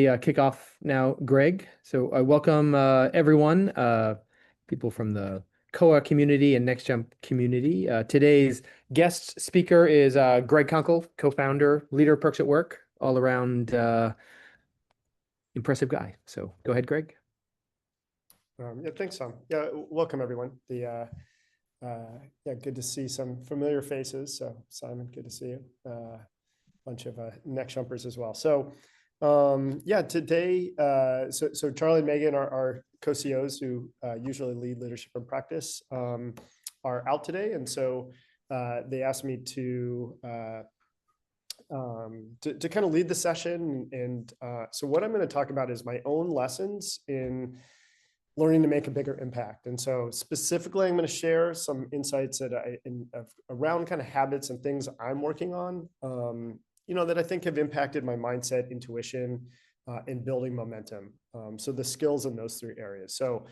probably kick off now, Greg. So welcome everyone, people from the COA community and NextJump community. Today's guest speaker is Greg Kunkel, co-founder, leader of Perks at Work, all around impressive guy. So go ahead, Greg. Yeah, thanks, Tom. Yeah, welcome everyone. Yeah, good to see some familiar faces. So Simon, good to see you. Bunch of neck jumpers as well. So yeah, today, so Charlie and Megan are co-CEOs who usually lead leadership and practice, are out today, and so they asked me to kind of lead the session. And so what I'm going to talk about is my own lessons in learning to make a bigger impact. And so specifically, I'm going to share some insights that around kind of habits and things I'm working on, that I think have impacted my mindset, intuition, and building momentum. So the skills in those three areas. So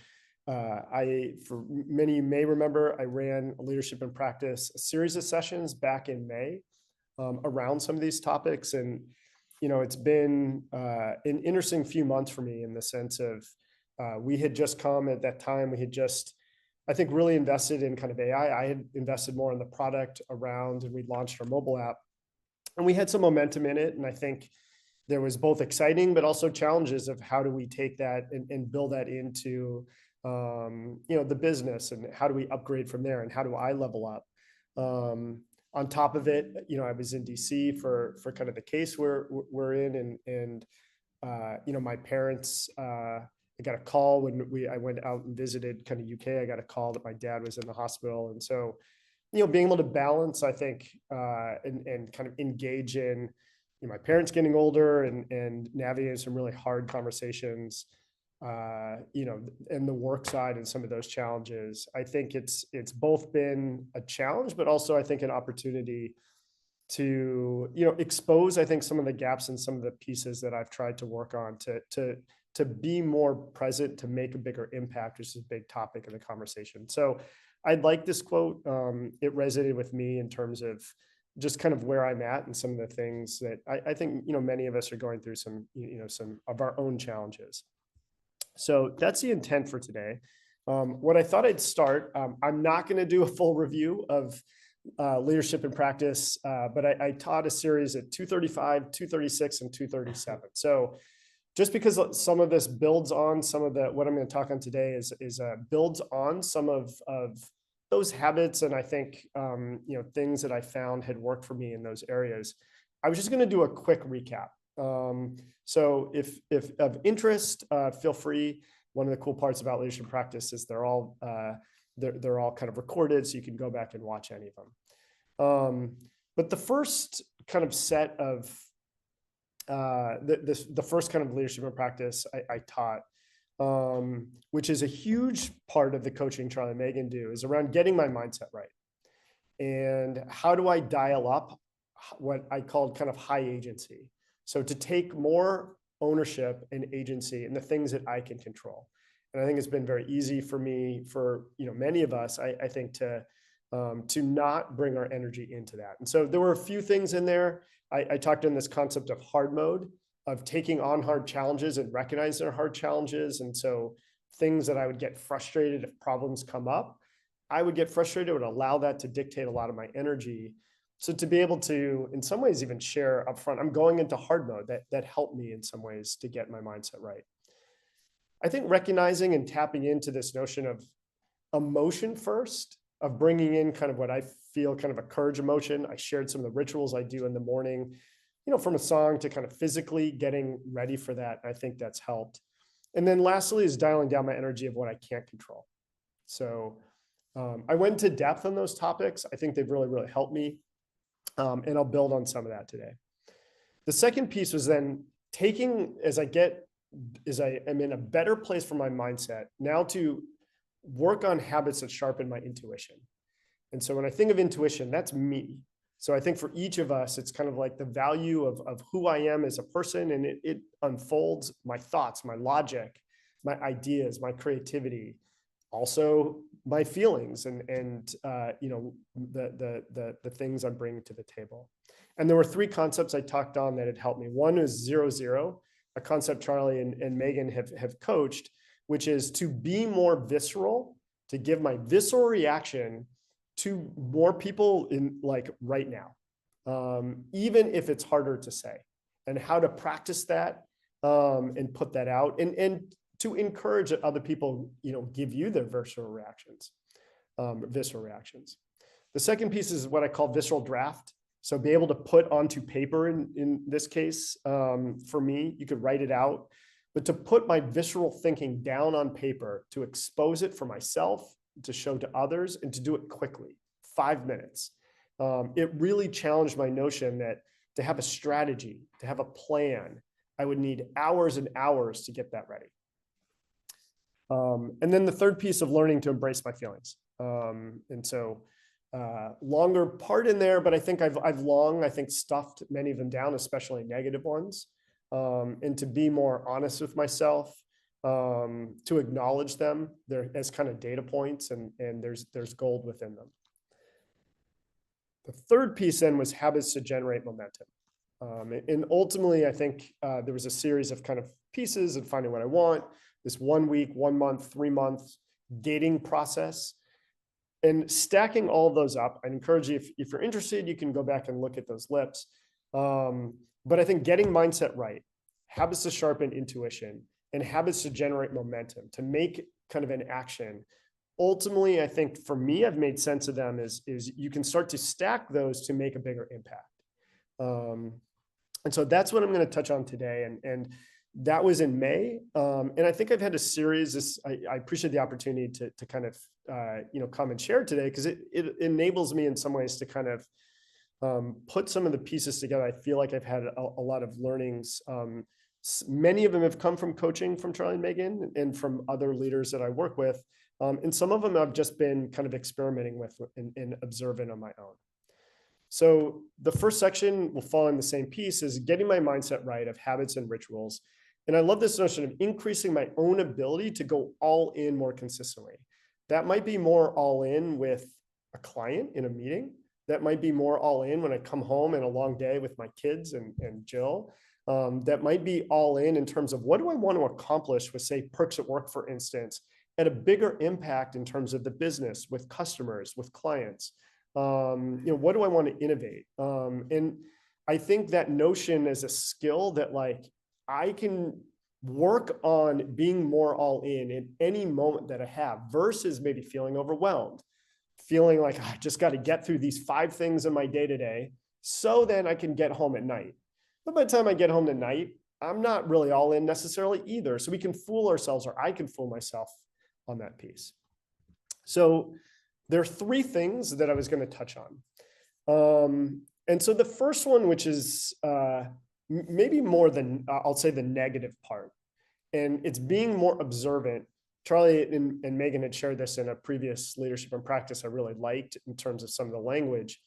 for many, you may remember, I ran a leadership and practice, a series of sessions back in May around some of these topics. And, it's been an interesting few months for me in the sense of, we had just come at that time, we had just, I think, really invested in kind of AI. I had invested more in the product around, and we launched our mobile app, and we had some momentum in it. And I think there was both exciting, but also challenges of how do we take that and build that into, the business, and how do we upgrade from there, and how do I level up? On top of it, I was in DC for kind of the case we're in, and my parents, I got a call when I went out and visited kind of UK. I got a call that my dad was in the hospital. And so, being able to balance, I think, and kind of engage in, my parents getting older and navigating some really hard conversations, and the work side and some of those challenges. I think it's both been a challenge, but also I think an opportunity to, expose, I think, some of the gaps and some of the pieces that I've tried to work on to be more present, to make a bigger impact, which is a big topic of the conversation. So I'd like this quote. It resonated with me in terms of just kind of where I'm at and some of the things that I think, many of us are going through some of our own challenges. So that's the intent for today. What I thought I'd start, I'm not going to do a full review of leadership and practice, but I taught a series at 235, 236, and 237. So just because some of this builds on some of what I'm going to talk on today is builds on some of those habits, and I think things that I found had worked for me in those areas. I was just going to do a quick recap. So if of interest, feel free. One of the cool parts about leadership practice is they're all kind of recorded, so you can go back and watch any of them. But the first kind of set of the first kind of leadership and practice I taught, which is a huge part of the coaching Charlie and Megan do, is around getting my mindset right. And how do I dial up what I called kind of high agency? So to take more ownership and agency in the things that I can control. And I think it's been very easy for me, for many of us, I think, to not bring our energy into that. And so there were a few things in there. I talked in this concept of hard mode, of taking on hard challenges and recognizing their hard challenges. And so things that I would get frustrated if problems come up, I would get frustrated, would allow that to dictate a lot of my energy. So to be able to, in some ways, even share upfront, I'm going into hard mode, that helped me in some ways to get my mindset right. I think recognizing and tapping into this notion of emotion first, of bringing in kind of what I feel kind of a courage emotion. I shared some of the rituals I do in the morning, from a song to kind of physically getting ready for that. I think that's helped. And then lastly is dialing down my energy of what I can't control. So I went into depth on those topics. I think they've really, really helped me. And I'll build on some of that today. The second piece was then taking, as I am in a better place for my mindset now, to work on habits that sharpen my intuition. And so when I think of intuition, that's me. So I think for each of us, it's kind of like the value of who I am as a person, and it unfolds my thoughts, my logic, my ideas, my creativity, also my feelings, and the things I'm bringing to the table. And there were three concepts I talked on that had helped me. One is 0-0. a concept Charlie and Megan have coached, which is to be more visceral, to give my visceral reaction to more people in like right now, even if it's harder to say, and how to practice that and put that out, and to encourage that other people, give you their visceral reactions. The second piece is what I call visceral draft. So be able to put onto paper in this case, for me, you could write it out, but to put my visceral thinking down on paper, to expose it for myself, to show to others, and to do it quickly, 5 minutes. It really challenged my notion that to have a strategy, to have a plan, I would need hours and hours to get that ready. And then the third piece of learning to embrace my feelings. And so longer part in there, but I think I've long stuffed many of them down, especially negative ones, and to be more honest with myself, to acknowledge them there as kind of data points, and there's gold within them. The third piece then was habits to generate momentum. And ultimately, I think there was a series of kind of pieces and finding what I want, this 1 week, 1 month, 3 month gating process, and stacking all of those up. I'd encourage you, if you're interested, you can go back and look at those lips. But I think getting mindset right, habits to sharpen intuition, and habits to generate momentum, to make kind of an action. Ultimately, I think for me, I've made sense of them is you can start to stack those to make a bigger impact. And so that's what I'm going to touch on today. And that was in May. And I think I've had a series. I appreciate the opportunity to kind of, come and share today, because it enables me in some ways to kind of put some of the pieces together. I feel like I've had a lot of learnings. Many of them have come from coaching from Charlie and Megan and from other leaders that I work with. And some of them I've just been kind of experimenting with and observing on my own. So the first section will fall in the same piece, is getting my mindset right of habits and rituals. And I love this notion of increasing my own ability to go all in more consistently. That might be more all in with a client in a meeting. That might be more all in when I come home in a long day with my kids and Jill. That might be all in terms of what do I want to accomplish with, say, Perks at Work, for instance, at a bigger impact in terms of the business, with customers, with clients. What do I want to innovate? And I think that notion is a skill that like I can work on being more all in any moment that I have, versus maybe feeling overwhelmed, feeling like I just got to get through these 5 things in my day to day, so then I can get home at night. But by the time I get home tonight, I'm not really all in necessarily either. So we can fool ourselves, or I can fool myself on that piece. So there are 3 things that I was going to touch on. And so the first one, which is maybe more than, I'll say, the negative part, and it's being more observant. Charlie and Megan had shared this in a previous leadership and practice I really liked in terms of some of the language.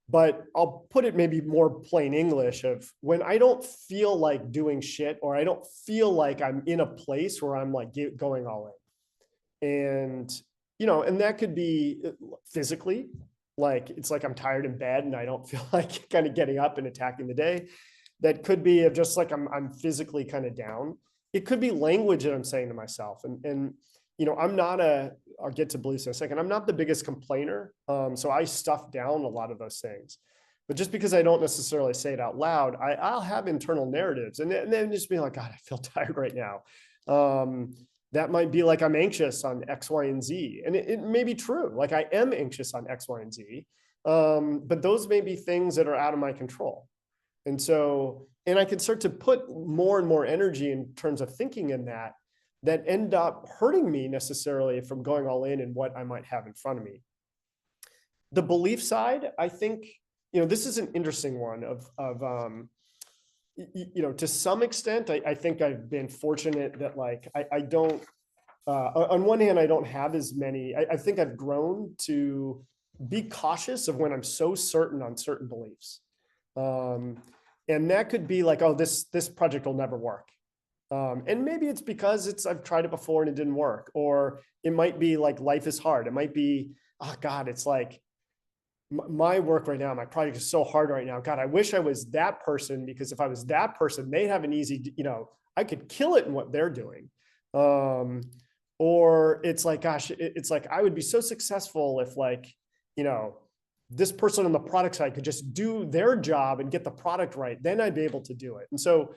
But I'll put it maybe more plain English of when I don't feel like doing shit, or I don't feel like I'm in a place where I'm like going all in. And, and that could be physically, like, it's like I'm tired in bed and I don't feel like kind of getting up and attacking the day. That could be of just like, I'm physically kind of down. It could be language that I'm saying to myself. And I'm not I'll get to beliefs in a second. I'm not the biggest complainer. So I stuff down a lot of those things, but just because I don't necessarily say it out loud, I'll have internal narratives, and then just be like, God, I feel tired right now. That might be like, I'm anxious on X, Y, and Z. And it may be true. Like I am anxious on X, Y, and Z. But those may be things that are out of my control. And so, and I can start to put more and more energy in terms of thinking in that end up hurting me necessarily from going all in what I might have in front of me. The belief side, I think, this is an interesting one of to some extent, I think I've been fortunate that like, I don't, on one hand, I don't have as many, I think I've grown to be cautious of when I'm so certain on certain beliefs. And that could be like, oh, this project will never work. And maybe it's because I've tried it before and it didn't work. Or it might be like life is hard. It might be, oh God, it's like my work right now, my project is so hard right now. God, I wish I was that person, because if I was that person, they'd have an easy, I could kill it in what they're doing. Or it's like, gosh, it's like, I would be so successful if like, this person on the product side could just do their job and get the product right. Then I'd be able to do it. And so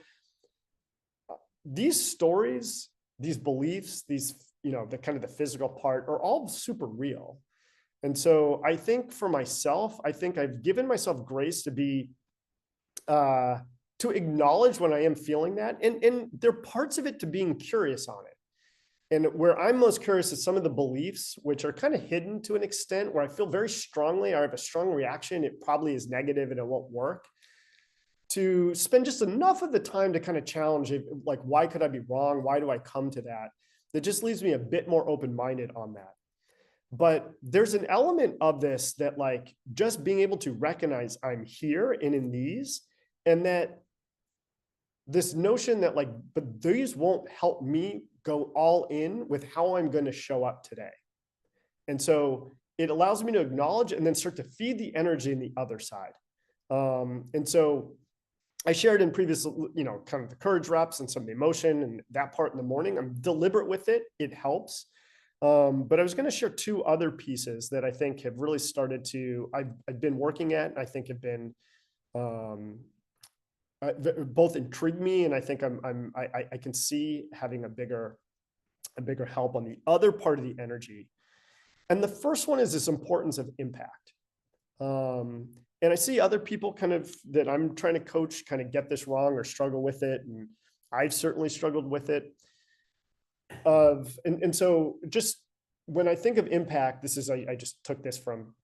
these stories, these beliefs, these, the kind of the physical part are all super real. And so I think for myself, I think I've given myself grace to be, to acknowledge when I am feeling that. And there are parts of it to being curious on it. And where I'm most curious is some of the beliefs, which are kind of hidden to an extent, where I feel very strongly, I have a strong reaction, it probably is negative and it won't work, to spend just enough of the time to kind of challenge it, like, why could I be wrong? Why do I come to that? That just leaves me a bit more open-minded on that. But there's an element of this that, like, just being able to recognize I'm here and in these, and that this notion that, like, but these won't help me go all in with how I'm going to show up today. And so it allows me to acknowledge and then start to feed the energy in the other side. And so I shared in previous, kind of the courage reps and some of the emotion and that part in the morning. I'm deliberate with it. It helps. But I was going to share two other pieces that I think have really started to, I've been working at, and I think have been, both intrigue me, and I think I can see having a bigger help on the other part of the energy. And the first one is this importance of impact. And I see other people kind of that I'm trying to coach kind of get this wrong or struggle with it, and I've certainly struggled with it. And so just when I think of impact, this is, I just took this from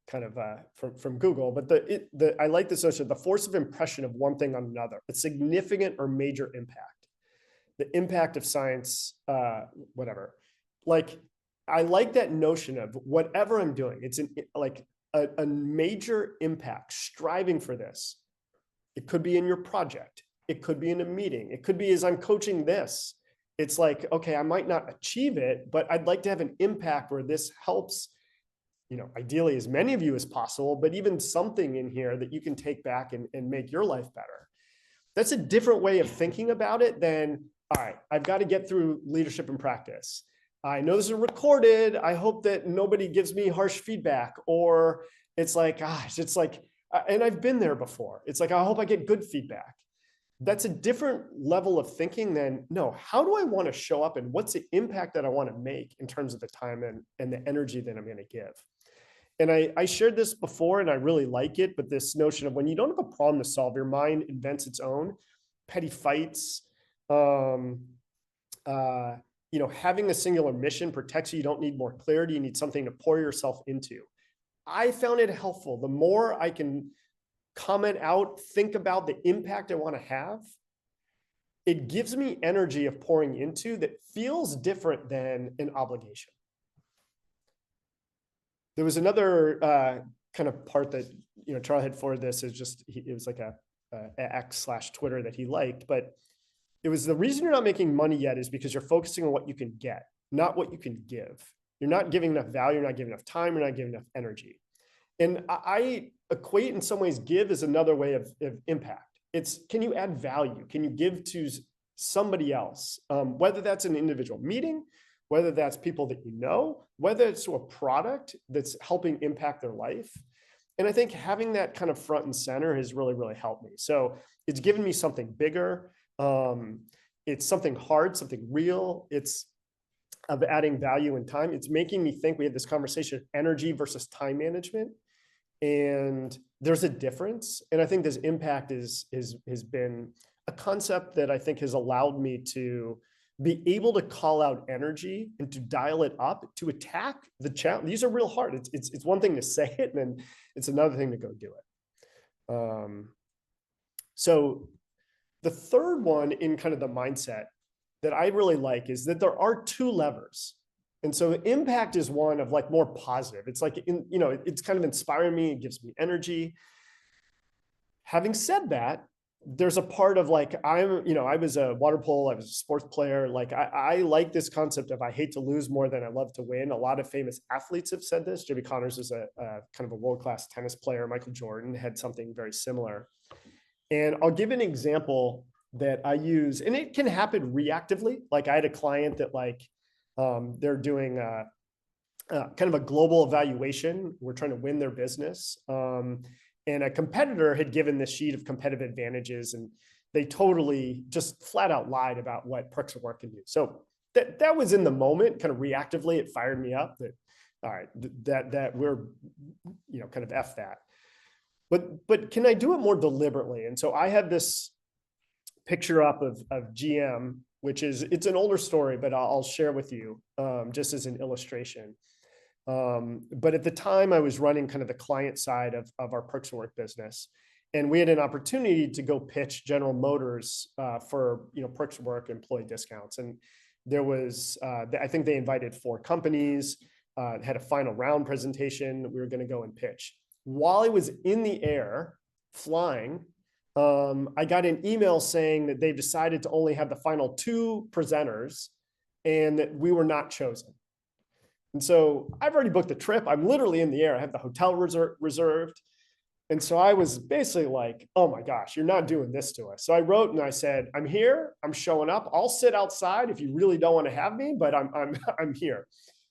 kind of from Google, but I like this notion, the force of impression of one thing on another, a significant or major impact, the impact of science, whatever. Like, I like that notion of whatever I'm doing, it's a major impact, striving for this. It could be in your project. It could be in a meeting. It could be as I'm coaching this. It's like, okay, I might not achieve it, but I'd like to have an impact where this helps, ideally as many of you as possible, but even something in here that you can take back and make your life better. That's a different way of thinking about it than, all right, I've got to get through leadership and practice. I know this is recorded. I hope that nobody gives me harsh feedback. Or it's like, gosh, it's like, and I've been there before. It's like, I hope I get good feedback. That's a different level of thinking than, no, how do I want to show up and what's the impact that I want to make in terms of the time and the energy that I'm going to give? And I shared this before and I really like it, but this notion of when you don't have a problem to solve, your mind invents its own petty fights, having a singular mission protects you. You don't need more clarity. You need something to pour yourself into. I found it helpful. The more I can comment out, think about the impact I want to have, it gives me energy of pouring into that feels different than an obligation. There was another kind of part that, Charlie had forwarded this, is just, it was like a X/Twitter that he liked, but it was, the reason you're not making money yet is because you're focusing on what you can get, not what you can give. You're not giving enough value. You're not giving enough time. You're not giving enough energy. And I equate in some ways give is another way of impact. It's, can you add value? Can you give to somebody else? Whether that's an individual meeting, whether that's people that you know, whether it's to a product that's helping impact their life. And I think having that kind of front and center has really, really helped me. So it's given me something bigger. It's something hard, something real. It's of adding value and time. It's making me think, we had this conversation of energy versus time management. And there's a difference. And I think this impact has been a concept that I think has allowed me to be able to call out energy and to dial it up, to attack the challenge. These are real hard. It's one thing to say it, and then it's another thing to go do it. So the third one in kind of the mindset that I really like is that there are two levers. And so impact is one of like more positive. It's like, it's kind of inspiring me. It gives me energy. Having said that, there's a part of like, I was a water polo, I was a sports player. Like I like this concept of I hate to lose more than I love to win. A lot of famous athletes have said this. Jimmy Connors is a kind of a world-class tennis player. Michael Jordan had something very similar. And I'll give an example that I use, and it can happen reactively. Like I had a client that like, they're doing kind of a global evaluation. We're trying to win their business. And a competitor had given this sheet of competitive advantages, and they totally just flat out lied about what Perks of Work can do. So that was in the moment, kind of reactively, it fired me up that, all right, that we're, kind of F that. But can I do it more deliberately? And so I have this picture up of GM, which it's an older story, but I'll share with you just as an illustration. But at the time I was running kind of the client side of our Perks of Work business. And we had an opportunity to go pitch General Motors for, Perks of Work employee discounts. And there was, I think they invited 4 companies, had a final round presentation that we were going to go and pitch. While I was in the air flying, I got an email saying that they've decided to only have the final 2 presenters and that we were not chosen. And so I've already booked the trip. I'm literally in the air. I have the hotel reserved. And so I was basically like, oh my gosh, you're not doing this to us. So I wrote and I said, I'm here, I'm showing up. I'll sit outside if you really don't want to have me, but I'm here.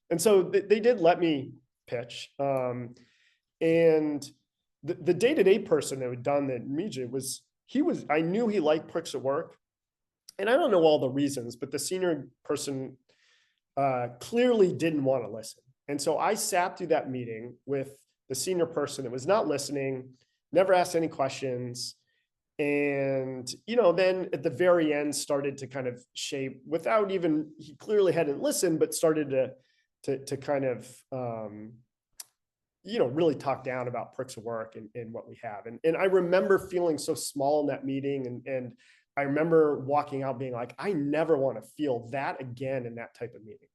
And so they did let me pitch. And the day-to-day person that had done the media I knew he liked Perks of Work. And I don't know all the reasons, but the senior person clearly didn't want to listen. And so I sat through that meeting with the senior person that was not listening, never asked any questions. And, then at the very end started to kind of shape without even, he clearly hadn't listened, but started to kind of, really talk down about Perks of Work and what we have. And I remember feeling so small in that meeting. And I remember walking out being like, I never want to feel that again in that type of meeting.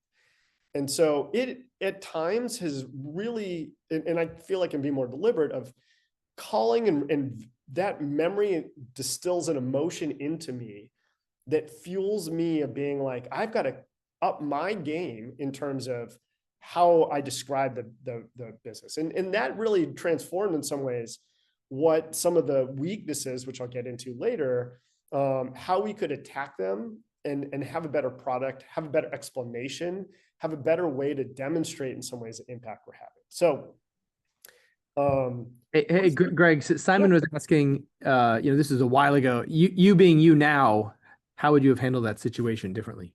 And so it at times has really, and I feel like I can be more deliberate of calling and that memory distills an emotion into me that fuels me of being like, I've got to up my game in terms of how I describe the business. And that really transformed in some ways what some of the weaknesses, which I'll get into later, how we could attack them and have a better product, have a better explanation, have a better way to demonstrate in some ways the impact we're having. So, hey, Greg, Simon was asking, this is a while ago, you being you now, how would you have handled that situation differently?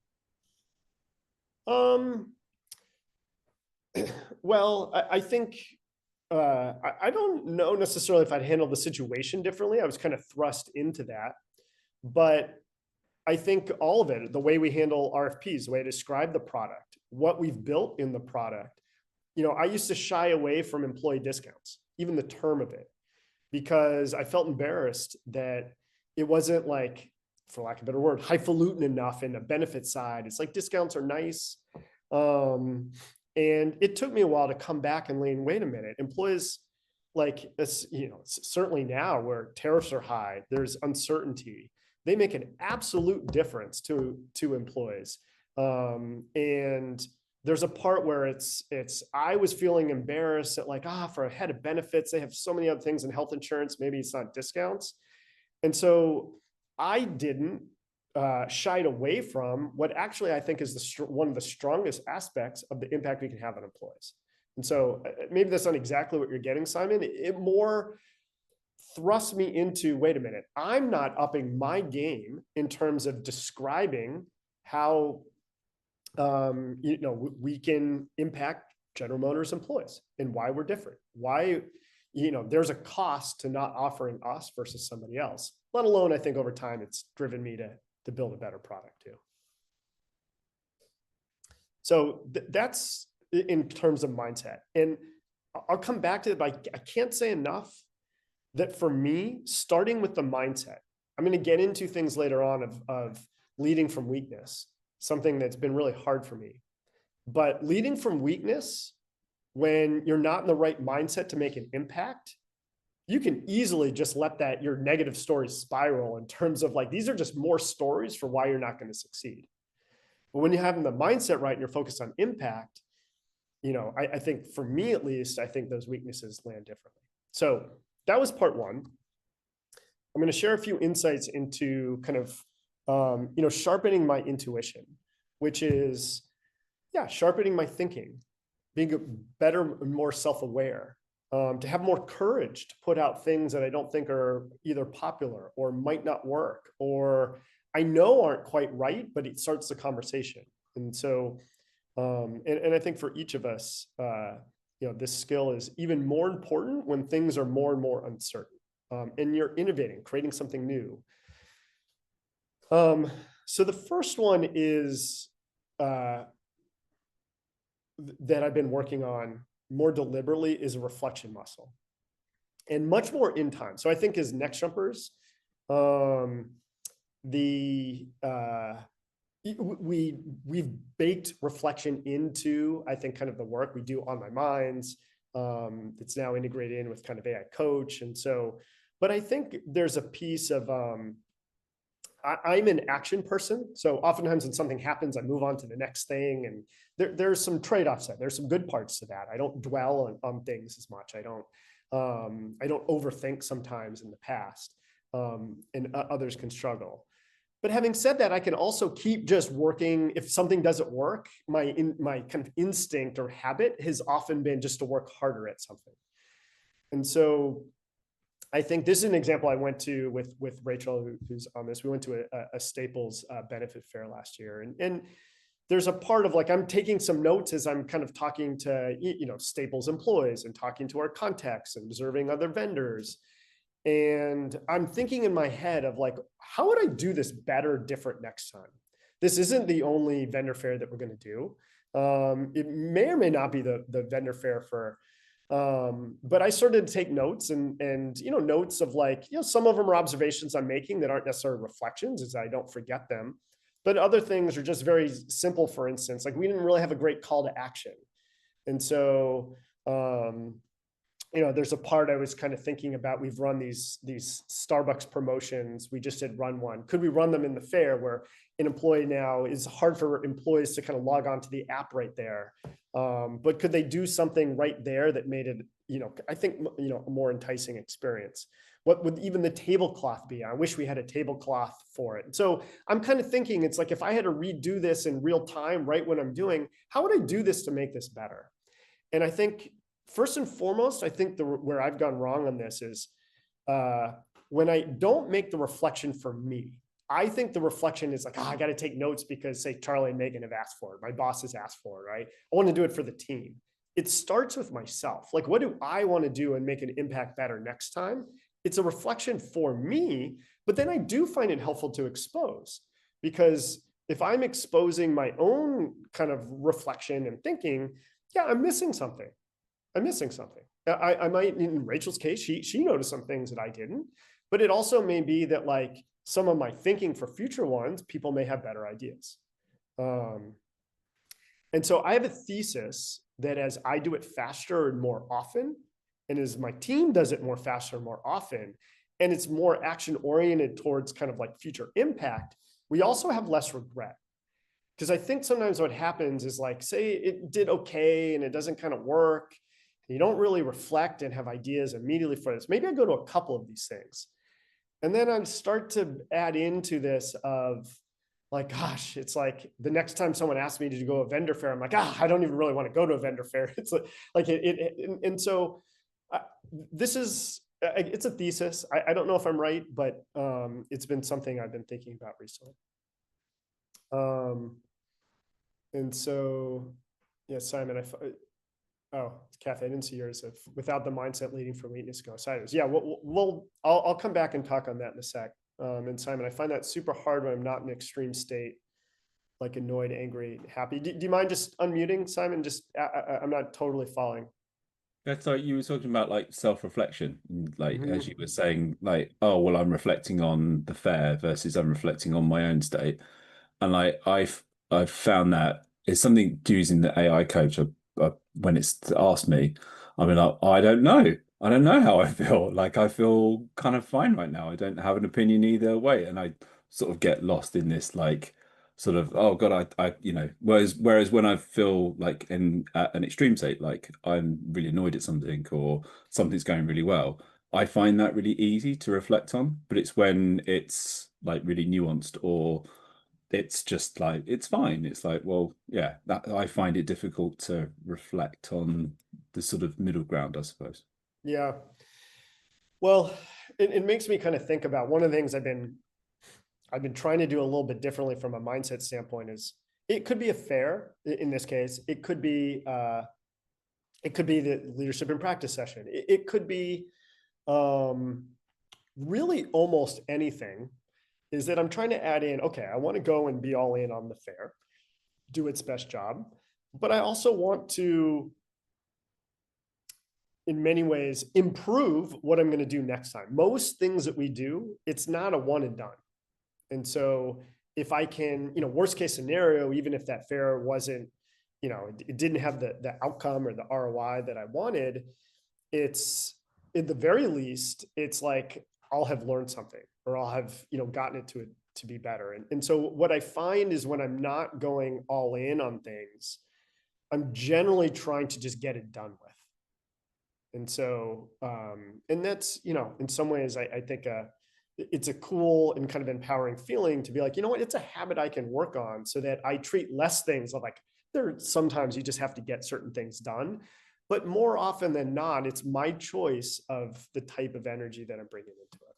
Well, I think, I don't know necessarily if I'd handle the situation differently. I was kind of thrust into that, but I think all of it, the way we handle RFPs, the way I describe the product, what we've built in the product, I used to shy away from employee discounts, even the term of it, because I felt embarrassed that it wasn't like, for lack of a better word, highfalutin enough in the benefit side. It's like discounts are nice. And it took me a while to come back and lean, wait a minute, employees like this, certainly now where tariffs are high, there's uncertainty. They make an absolute difference to employees. And there's a part where I was feeling embarrassed that like, for a head of benefits, they have so many other things in health insurance, maybe it's not discounts. And so I didn't shied away from what actually I think is one of the strongest aspects of the impact we can have on employees. And so maybe that's not exactly what you're getting, Simon. It more thrust me into, wait a minute, I'm not upping my game in terms of describing how we can impact General Motors employees and why we're different. Why, there's a cost to not offering us versus somebody else, let alone, I think over time, it's driven me to build a better product too. So that's in terms of mindset. And I'll come back to it, but I can't say enough that for me, starting with the mindset, I'm going to get into things later on of leading from weakness, something that's been really hard for me. But leading from weakness, when you're not in the right mindset to make an impact, you can easily just let that your negative stories spiral in terms of like, these are just more stories for why you're not going to succeed. But when you have the mindset right and you're focused on impact, I think for me at least, I think those weaknesses land differently. So that was part one. I'm going to share a few insights into kind of, sharpening my intuition, which is, sharpening my thinking, being better and more self-aware, to have more courage to put out things that I don't think are either popular or might not work, or I know aren't quite right, but it starts the conversation. And so, and I think for each of us, this skill is even more important when things are more and more uncertain, and you're innovating, creating something new. So the first one is that I've been working on more deliberately is a reflection muscle, and much more in time. So I think as next jumpers, we've baked reflection into, I think, kind of the work we do on my minds. It's now integrated in with kind of AI coach. And so, but I think there's a piece of, I'm an action person. So oftentimes when something happens, I move on to the next thing. And there's some trade-offs there. There's some good parts to that. I don't dwell on things as much. I don't overthink sometimes in the past, and others can struggle. But having said that, I can also keep just working. If something doesn't work, my kind of instinct or habit has often been just to work harder at something. And so I think this is an example I went to with Rachel, who's on this. We went to a Staples benefit fair last year. And there's a part of like, I'm taking some notes as I'm kind of talking to, Staples employees and talking to our contacts and observing other vendors. And I'm thinking in my head of like, how would I do this better, different next time? This isn't the only vendor fair that we're going to do. It may or may not be the vendor fair for, but I started to take notes and notes of like, some of them are observations I'm making that aren't necessarily reflections, as I don't forget them. But other things are just very simple. For instance, like we didn't really have a great call to action. And so, there's a part I was kind of thinking about. We've run these Starbucks promotions. We just did run one. Could we run them in the fair where an employee now is hard for employees to kind of log on to the app right there? But could they do something right there that made it, I think, a more enticing experience? What would even the tablecloth be? I wish we had a tablecloth for it. So I'm kind of thinking, it's like, if I had to redo this in real time, right when I'm doing, how would I do this to make this better? And I think, first and foremost, I think where I've gone wrong on this is when I don't make the reflection for me. I think the reflection is like, I got to take notes because, say, Charlie and Megan have asked for it. My boss has asked for it, right? I want to do it for the team. It starts with myself. Like, what do I want to do and make an impact better next time? It's a reflection for me, but then I do find it helpful to expose, because if I'm exposing my own kind of reflection and thinking, I'm missing something. I might, in Rachel's case, she noticed some things that I didn't, but it also may be that like some of my thinking for future ones, people may have better ideas. And so I have a thesis that as I do it faster and more often, and as my team does it more faster and more often, and it's more action oriented towards kind of like future impact, we also have less regret. Because I think sometimes what happens is like, say it did okay and it doesn't kind of work. You don't really reflect and have ideas immediately for this. Maybe I go to a couple of these things. And then I start to add into this of like, gosh, it's like the next time someone asks me to go to a vendor fair, I'm like, I don't even really want to go to a vendor fair. It's like and so this is, it's a thesis. I don't know if I'm right, but it's been something I've been thinking about recently. And so, Simon, Kathy, I didn't see yours. Of without the mindset leading from weakness go sideways. Yeah, I'll come back and talk on that in a sec. And Simon, I find that super hard when I'm not in an extreme state, like annoyed, angry, happy. Do you mind just unmuting, Simon? Just I'm not totally following. That's like you were talking about like self-reflection, like as you were saying, like, oh, well, I'm reflecting on the fair versus I'm reflecting on my own state. And like I've found that it's something using the AI coach when it's asked me, I mean, I don't know. I don't know how I feel. Like I feel kind of fine right now. I don't have an opinion either way, and I sort of get lost in this like sort of oh God, whereas when I feel like in at an extreme state, like I'm really annoyed at something or something's going really well, I find that really easy to reflect on. But it's when it's like really nuanced or it's just like it's fine. It's like, well, yeah, that I find it difficult to reflect on the sort of middle ground, I suppose. Yeah. Well, it makes me kind of think about one of the things I've been trying to do a little bit differently from a mindset standpoint is it could be a fair in this case. It could be the leadership and practice session. It could be really almost anything is that I'm trying to add in, okay, I want to go and be all in on the fair, do its best job, but I also want to, in many ways, improve what I'm going to do next time. Most things that we do, it's not a one and done. And so if I can, worst case scenario, even if that fair wasn't, it didn't have the outcome or the ROI that I wanted, it's at the very least, it's like I'll have learned something or I'll have, gotten it to be better. And so what I find is when I'm not going all in on things, I'm generally trying to just get it done with. And so, and that's, in some ways, I think it's a cool and kind of empowering feeling to be like, you know what, it's a habit I can work on so that I treat less things like sometimes you just have to get certain things done. But more often than not, it's my choice of the type of energy that I'm bringing into it.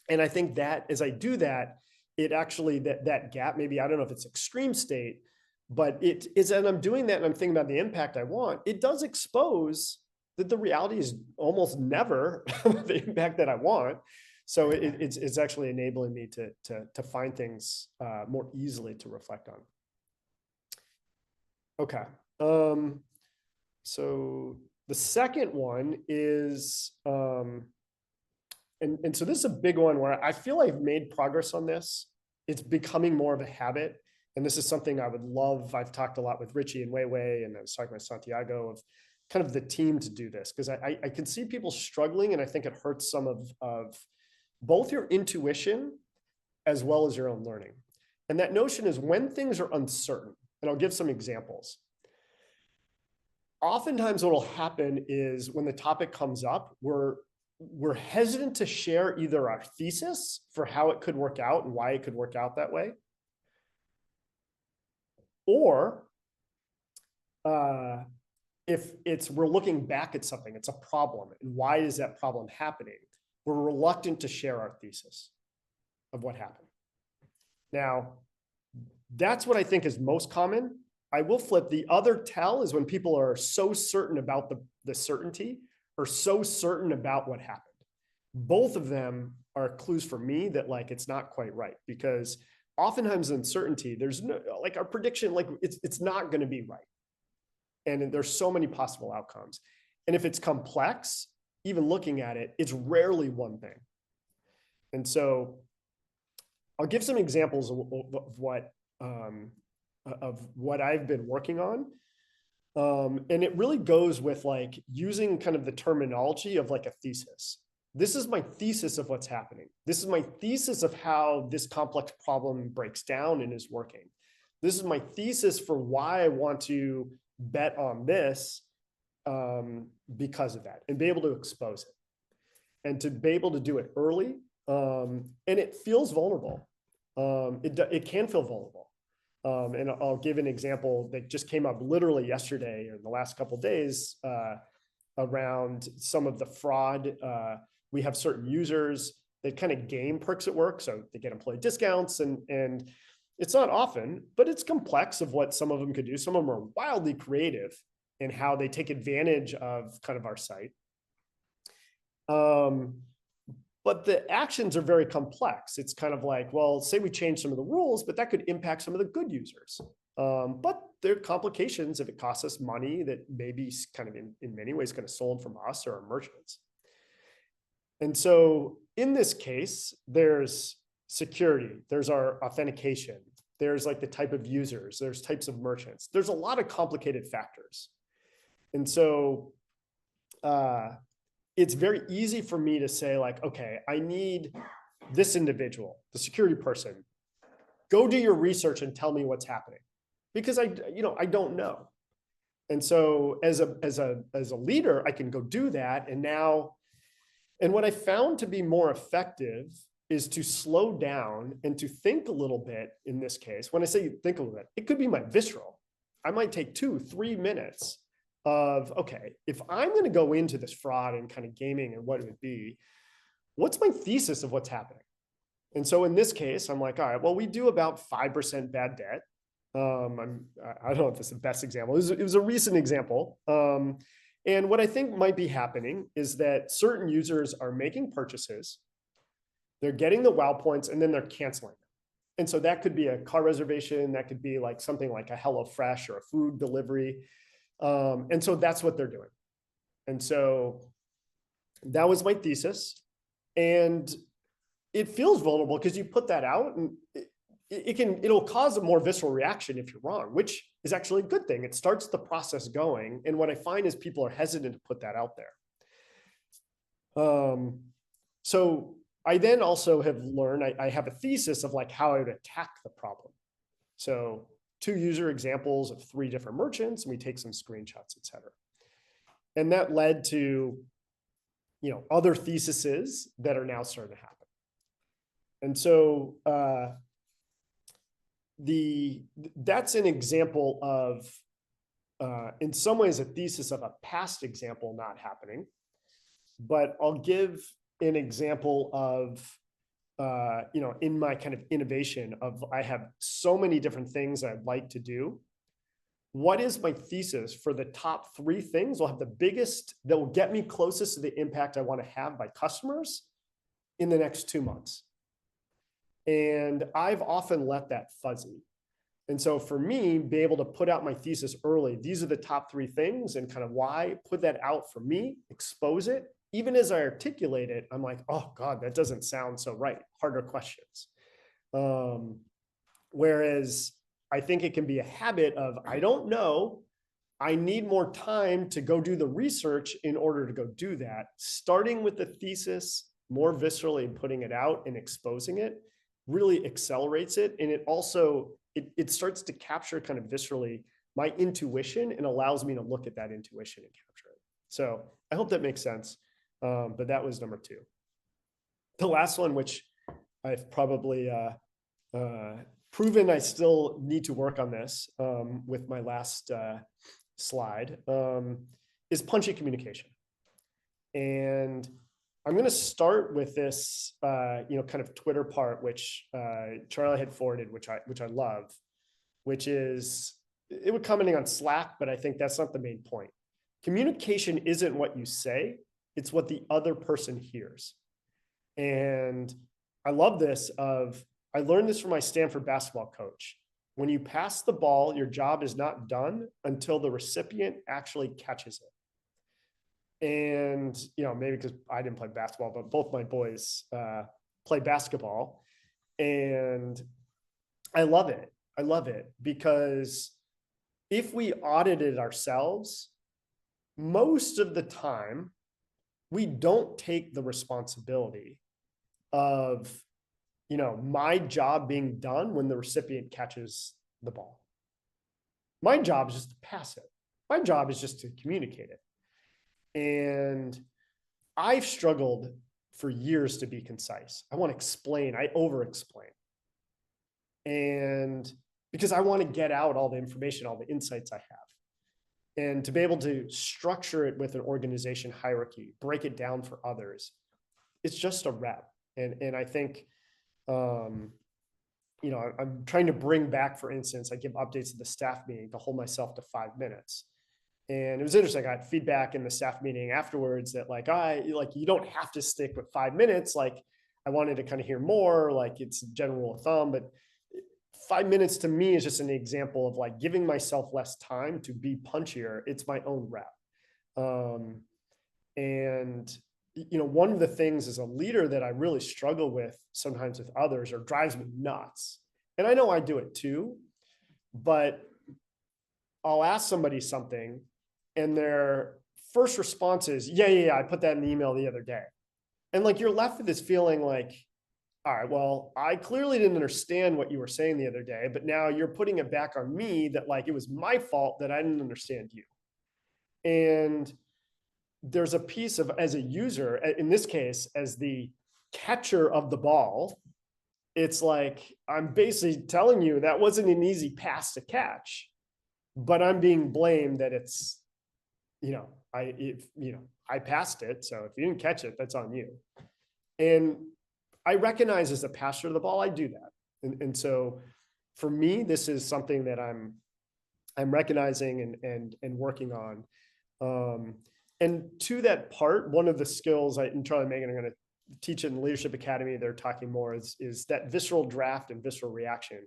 And I think that as I do that, it actually, that gap, maybe, I don't know if it's extreme state, but it is, and I'm doing that and I'm thinking about the impact I want, it does expose that the reality is almost never the impact that I want. So it's actually enabling me to find things more easily to reflect on. Okay. So the second one is, and so this is a big one where I feel I've made progress on this. It's becoming more of a habit. And this is something I would love. I've talked a lot with Richie and Weiwei, and I was talking with Santiago of kind of the team to do this, because I can see people struggling, and I think it hurts some of both your intuition as well as your own learning. And that notion is when things are uncertain, and I'll give some examples. Oftentimes what will happen is when the topic comes up, we're hesitant to share either our thesis for how it could work out and why it could work out that way, or if we're looking back at something, it's a problem, and why is that problem happening? We're reluctant to share our thesis of what happened. Now, that's what I think is most common. I will flip. The other tell is when people are so certain about the certainty or so certain about what happened. Both of them are clues for me that like it's not quite right, because oftentimes uncertainty, there's no, like our prediction, like it's not going to be right. And there's so many possible outcomes. And if it's complex, even looking at it, it's rarely one thing. And so I'll give some examples of what I've been working on. And it really goes with like using kind of the terminology of like a thesis. This is my thesis of what's happening. This is my thesis of how this complex problem breaks down and is working. This is my thesis for why I want to bet on this because of that, and be able to expose it and to be able to do it early. And it feels vulnerable. It can feel vulnerable. And I'll give an example that just came up literally yesterday or in the last couple of days around some of the fraud. We have certain users that kind of game perks at work. So they get employee discounts, and it's not often, but it's complex of what some of them could do. Some of them are wildly creative in how they take advantage of kind of our site. But the actions are very complex. It's kind of like, well, say we change some of the rules, but that could impact some of the good users. But there are complications if it costs us money that maybe kind of in many ways kind of sold from us or our merchants. And so in this case, there's security, there's our authentication, there's like the type of users, there's types of merchants. There's a lot of complicated factors. And so it's very easy for me to say like, okay, I need this individual, the security person, go do your research and tell me what's happening, because I don't know. And so as a leader, I can go do that. And what I found to be more effective is to slow down and to think a little bit. In this case, when I say think a little bit, it could be my visceral. I might take 2-3 minutes of, okay, if I'm going to go into this fraud and kind of gaming and what it would be, what's my thesis of what's happening? And so in this case, I'm like, all right, well, we do about 5% bad debt. I don't know if this is the best example. It was a recent example. And what I think might be happening is that certain users are making purchases, they're getting the wow points, and then they're canceling them. And so that could be a car reservation, that could be like something like a HelloFresh or a food delivery. And so that's what they're doing. And so that was my thesis. And it feels vulnerable because you put that out and it'll cause a more visceral reaction if you're wrong, which is actually a good thing. It starts the process going. And what I find is people are hesitant to put that out there. So I then also have learned, I have a thesis of like how I would attack the problem. So 2 user examples of 3 different merchants, and we take some screenshots, et cetera. And that led to, other theses that are now starting to happen. And so that's an example of, in some ways, a thesis of a past example not happening. But I'll give an example of, in my kind of innovation of, I have so many different things I'd like to do. What is my thesis for the top 3 things will have the biggest, that will get me closest to the impact I want to have by customers in the next 2 months? And I've often let that fuzzy. And so for me, be able to put out my thesis early, these are the top 3 things and kind of why, put that out for me, expose it. Even as I articulate it, I'm like, oh God, that doesn't sound so right. Harder questions. Whereas I think it can be a habit of, I don't know, I need more time to go do the research in order to go do that. Starting with the thesis more viscerally and putting it out and exposing it really accelerates it. And it also, it starts to capture kind of viscerally my intuition and allows me to look at that intuition and capture it. So I hope that makes sense. But that was number 2. The last one, which I've probably proven I still need to work on this with my last slide, is punchy communication. And I'm going to start with this, kind of Twitter part, which Charlie had forwarded, which I love, which is, it would commenting on Slack, but I think that's not the main point. Communication isn't what you say, it's what the other person hears. And I love this I learned this from my Stanford basketball coach. When you pass the ball, your job is not done until the recipient actually catches it. And, maybe because I didn't play basketball, but both my boys play basketball. And I love it. I love it because if we audited ourselves, most of the time, we don't take the responsibility of, my job being done when the recipient catches the ball. My job is just to pass it. My job is just to communicate it. And I've struggled for years to be concise. I want to explain, I over-explain. And because I want to get out all the information, all the insights I have. And to be able to structure it with an organization hierarchy, break it down for others, it's just a rep. And I think, I'm trying to bring back, for instance, I give updates at the staff meeting to hold myself to 5 minutes. And it was interesting. I got feedback in the staff meeting afterwards that you don't have to stick with 5 minutes. Like I wanted to kind of hear more, like it's a general rule of thumb, but 5 minutes to me is just an example of like giving myself less time to be punchier. It's my own rep. And one of the things as a leader that I really struggle with sometimes with others or drives me nuts. And I know I do it too, but I'll ask somebody something and they're first response is, yeah, I put that in the email the other day. And like, you're left with this feeling like, all right, well, I clearly didn't understand what you were saying the other day, but now you're putting it back on me that like, it was my fault that I didn't understand you. And there's a piece of, as a user, in this case, as the catcher of the ball, it's like, I'm basically telling you that wasn't an easy pass to catch, but I'm being blamed that it's, I passed it. So if you didn't catch it, that's on you. And I recognize as a passer of the ball, I do that. And so for me, this is something that I'm recognizing and working on. And to that part, one of the skills and Charlie and Megan are going to teach it in the Leadership Academy, they're talking more is that visceral draft and visceral reaction.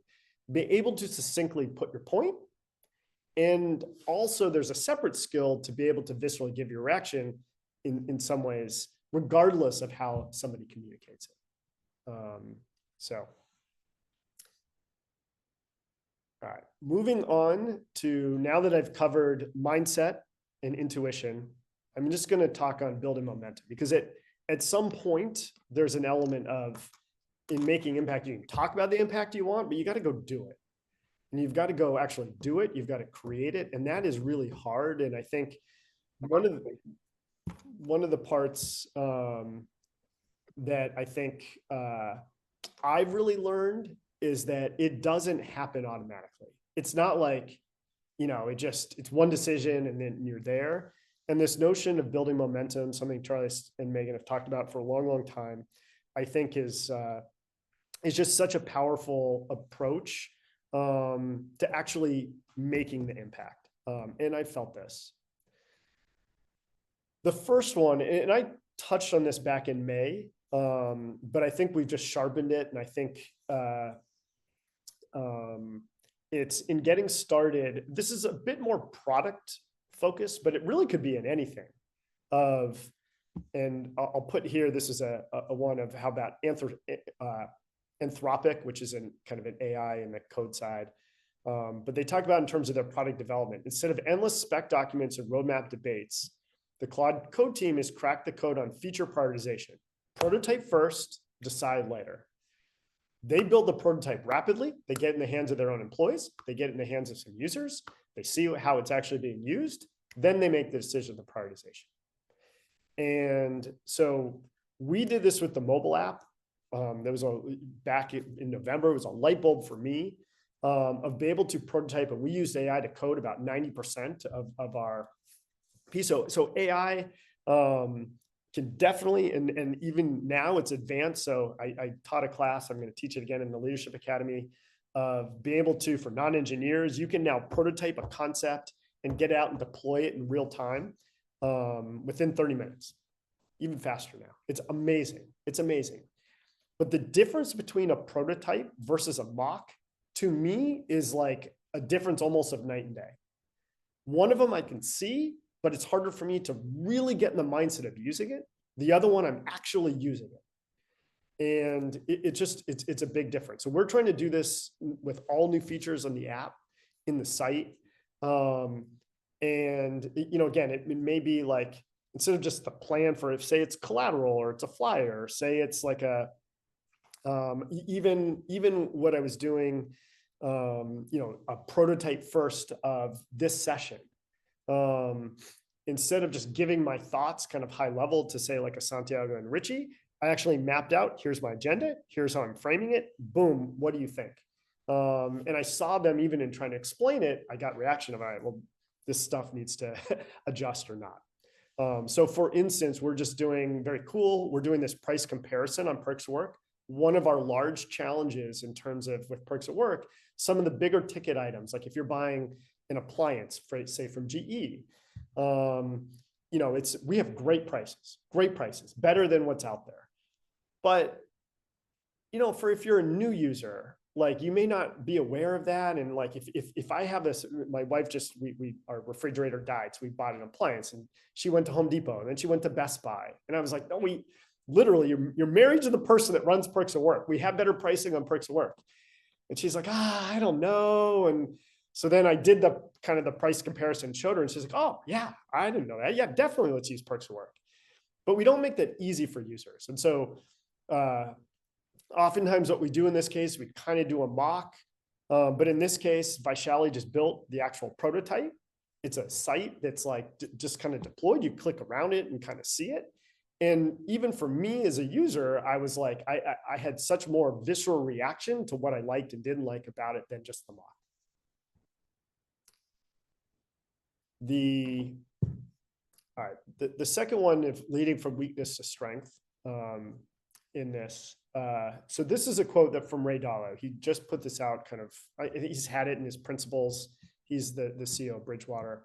Be able to succinctly put your point. And also there's a separate skill to be able to viscerally give your reaction in some ways, regardless of how somebody communicates it. All right, moving on to, now that I've covered mindset and intuition, I'm just going to talk on building momentum, because at some point there's an element of, in making impact, you can talk about the impact you want, but you got to go do it. And you've got to go actually do it. You've got to create it. And that is really hard. And I think one of the parts that I think I've really learned is that it doesn't happen automatically. It's not like, it's one decision and then you're there. And this notion of building momentum, something Charlie and Megan have talked about for a long, long time, I think is just such a powerful approach to actually making the impact. And I felt this. The first one, and I touched on this back in May, but I think we've just sharpened it. And I think it's in getting started. This is a bit more product focused, but it really could be in anything and I'll put here, this is a one of how about Anthropic, which is in kind of an AI in the code side. But they talk about in terms of their product development, instead of endless spec documents and roadmap debates, the Claude code team has cracked the code on feature prioritization. Prototype first, decide later. They build the prototype rapidly. They get it in the hands of their own employees. They get it in the hands of some users. They see how it's actually being used. Then they make the decision, the prioritization. And so we did this with the mobile app. There was back in November, it was a light bulb for me of being able to prototype, and we used AI to code about 90% of our piece. So AI can definitely, and even now it's advanced. So I taught a class, I'm going to teach it again in the Leadership Academy, of being able to, for non-engineers, you can now prototype a concept and get out and deploy it in real time within 30 minutes, even faster now. It's amazing. It's amazing. But the difference between a prototype versus a mock, to me, is like a difference almost of night and day. One of them I can see, but it's harder for me to really get in the mindset of using it. The other one, I'm actually using it. And it's a big difference. So we're trying to do this with all new features on the app, in the site. And, again, it may be like, instead of just the plan for, if say it's collateral or it's a flyer, or say it's like a, even what I was doing, a prototype first of this session. Instead of just giving my thoughts kind of high level to say like a Santiago and Richie, I actually mapped out, here's my agenda, here's how I'm framing it, boom, what do you think? And I saw them even in trying to explain it, I got reaction of, all right, well, this stuff needs to adjust or not. So for instance, we're just doing very cool. We're doing this price comparison on Perks at Work. One of our large challenges in terms of with Perks at Work, some of the bigger ticket items, like if you're buying an appliance, say from GE, we have great prices, better than what's out there. But, if you're a new user, like you may not be aware of that. And like, if I have this, my wife our refrigerator died. So we bought an appliance and she went to Home Depot and then she went to Best Buy. And I was like, no, literally, you're married to the person that runs Perks at Work. We have better pricing on Perks at Work. And she's like, I don't know. And So then I did the kind of the price comparison, showed her, and she's like, oh yeah, I didn't know that. Yeah, definitely let's use Perks of Work. But we don't make that easy for users. And so oftentimes what we do in this case, we kind of do a mock. But in this case, Vaishali just built the actual prototype. It's a site that's like just kind of deployed. You click around it and kind of see it. And even for me as a user, I was like, I had such more visceral reaction to what I liked and didn't like about it than just the mock. All right, the second one of leading from weakness to strength in this. So this is a quote that from Ray Dalio. He just put this out kind of, he's had it in his principles. He's the CEO of Bridgewater.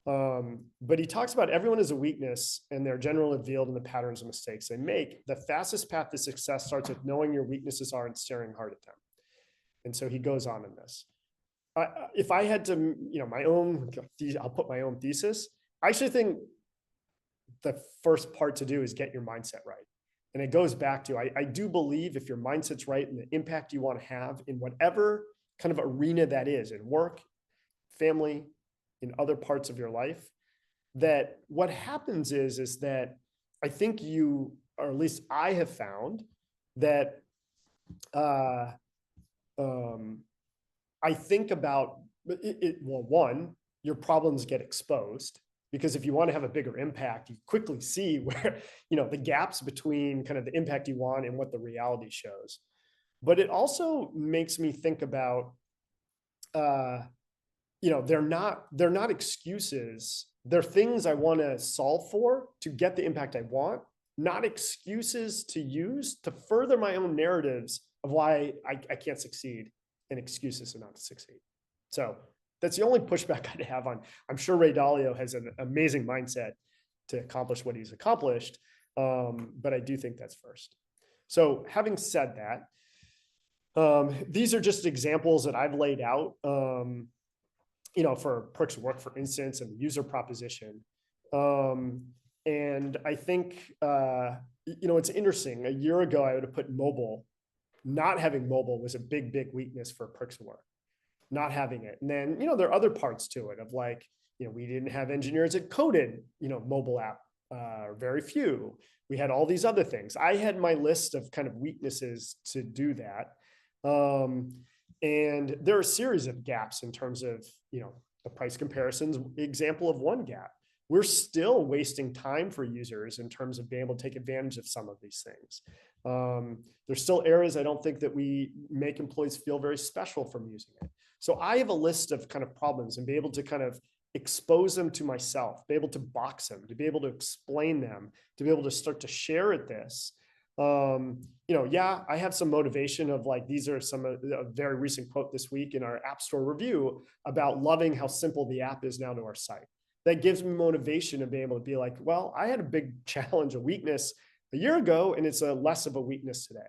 But he talks about everyone has a weakness and they're generally revealed in the patterns of mistakes they make. The fastest path to success starts with knowing your weaknesses are and staring hard at them. And so he goes on in this. If I had to, I'll put my own thesis. I actually think the first part to do is get your mindset right. And it goes back to, I do believe if your mindset's right and the impact you want to have in whatever kind of arena that is, in work, family, in other parts of your life, that what happens is that I think you, or at least I have found that I think about it, well, one, your problems get exposed, because if you want to have a bigger impact, you quickly see where, the gaps between kind of the impact you want and what the reality shows. But it also makes me think about, they're not excuses. They're things I want to solve for to get the impact I want, not excuses to use to further my own narratives of why I can't succeed and excuses to not to succeed. So that's the only pushback I'd have on. I'm sure Ray Dalio has an amazing mindset to accomplish what he's accomplished, but I do think that's first. So having said that, these are just examples that I've laid out, for Perks of Work, for instance, and the user proposition. And I think, it's interesting. A year ago, I would have put mobile. Not having mobile was a big, big weakness for Perks of Work. Not having it. And then, there are other parts to it of like, we didn't have engineers that coded, mobile app, very few. We had all these other things. I had my list of kind of weaknesses to do that. And there are a series of gaps in terms of, the price comparisons, example of one gap. We're still wasting time for users in terms of being able to take advantage of some of these things. There's still areas I don't think that we make employees feel very special from using it. So I have a list of kind of problems and be able to kind of expose them to myself, be able to box them, to be able to explain them, to be able to start to share at this. I have some motivation of like, these are some of a very recent quote this week in our App Store review about loving how simple the app is now to our site. That gives me motivation to be able to be like, well, I had a big challenge, a weakness a year ago, and it's a less of a weakness today.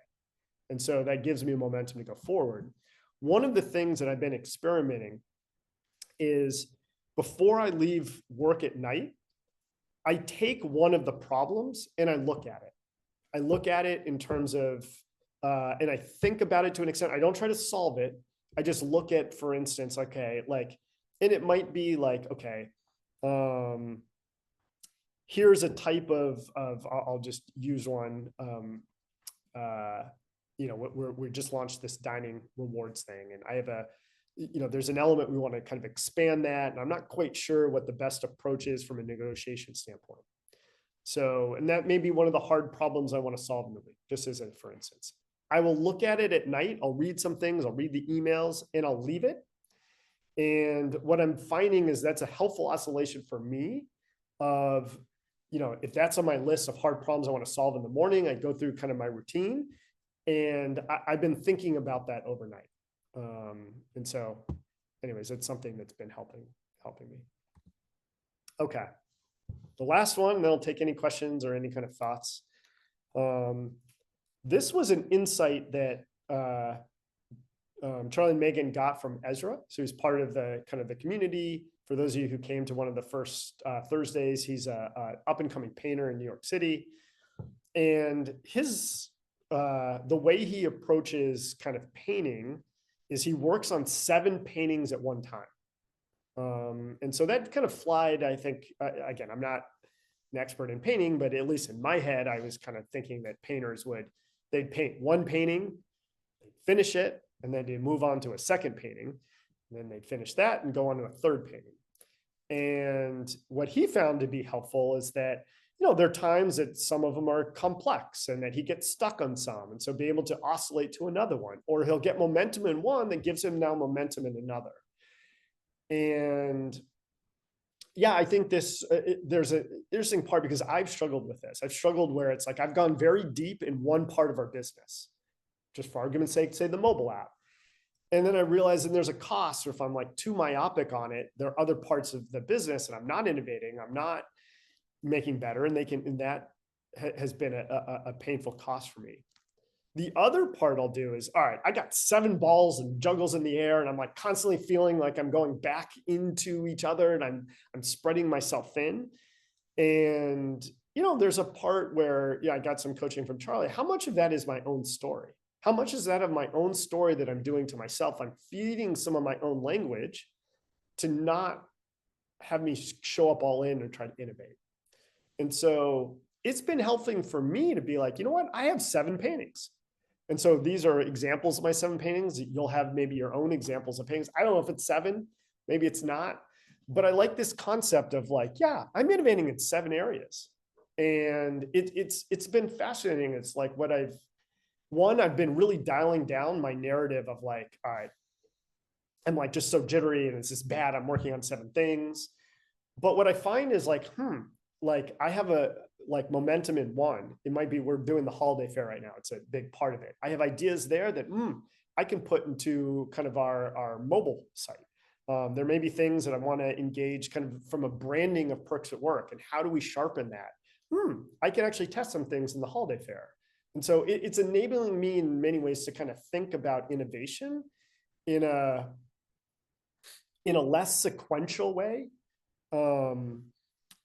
And so that gives me momentum to go forward. One of the things that I've been experimenting is before I leave work at night, I take one of the problems and I look at it. I look at it in terms of, and I think about it to an extent. I don't try to solve it. I just look at, for instance, okay, like, and it might be like, okay, here's a type of I'll just use one. We just launched this dining rewards thing, and I have there's an element we want to kind of expand that, and I'm not quite sure what the best approach is from a negotiation standpoint. So, and that may be one of the hard problems I want to solve in the week, just as a, for instance. I will look at it at night. I'll read some things, I'll read the emails, and I'll leave it. And what I'm finding is that's a helpful oscillation for me of, if that's on my list of hard problems I want to solve in the morning, I go through kind of my routine. And I've been thinking about that overnight. And so anyways, it's something that's been helping me. Okay. The last one, then I'll take any questions or any kind of thoughts. This was an insight that Charlie and Megan got from Ezra. So he's part of the kind of the community. For those of you who came to one of the first Thursdays, he's a up and coming painter in New York City. And his, the way he approaches kind of painting is he works on 7 paintings at one time. And so that kind of flied, I think, again, I'm not an expert in painting, but at least in my head, I was kind of thinking that painters they'd paint one painting, they'd finish it, and then they'd move on to a second painting. And then they'd finish that and go on to a third painting. And what he found to be helpful is that, there are times that some of them are complex and that he gets stuck on some. And so be able to oscillate to another one, or he'll get momentum in one that gives him now momentum in another. And yeah, I think there's an interesting part because I've struggled with this. I've struggled where it's like, I've gone very deep in one part of our business, just for argument's sake, say the mobile app. And then I realized that there's a cost, or if I'm like too myopic on it, there are other parts of the business and I'm not innovating, I'm not making better, and that has been a painful cost for me. The other part I'll do is, all right, I got 7 balls and juggles in the air, and I'm like constantly feeling like I'm going back into each other, and I'm spreading myself thin. And there's a part where, I got some coaching from Charlie. How much of that is my own story? How much is that of my own story that I'm doing to myself? I'm feeding some of my own language to not have me show up all in and try to innovate. And so it's been helping for me to be like, you know what? I have 7 paintings. And so these are examples of my 7 paintings. You'll have maybe your own examples of paintings. I don't know if it's 7, maybe it's not, but I like this concept of like, yeah, I'm innovating in 7 areas. And it's been fascinating. It's like I've been really dialing down my narrative of like, all right, I'm like just so jittery and it's just bad. I'm working on 7 things. But what I find is like, like I have like momentum in one. It might be, we're doing the holiday fair right now. It's a big part of it. I have ideas there that I can put into kind of our mobile site. There may be things that I want to engage kind of from a branding of Perks at Work, and how do we sharpen that? I can actually test some things in the holiday fair. And so it's enabling me in many ways to kind of think about innovation in a less sequential way.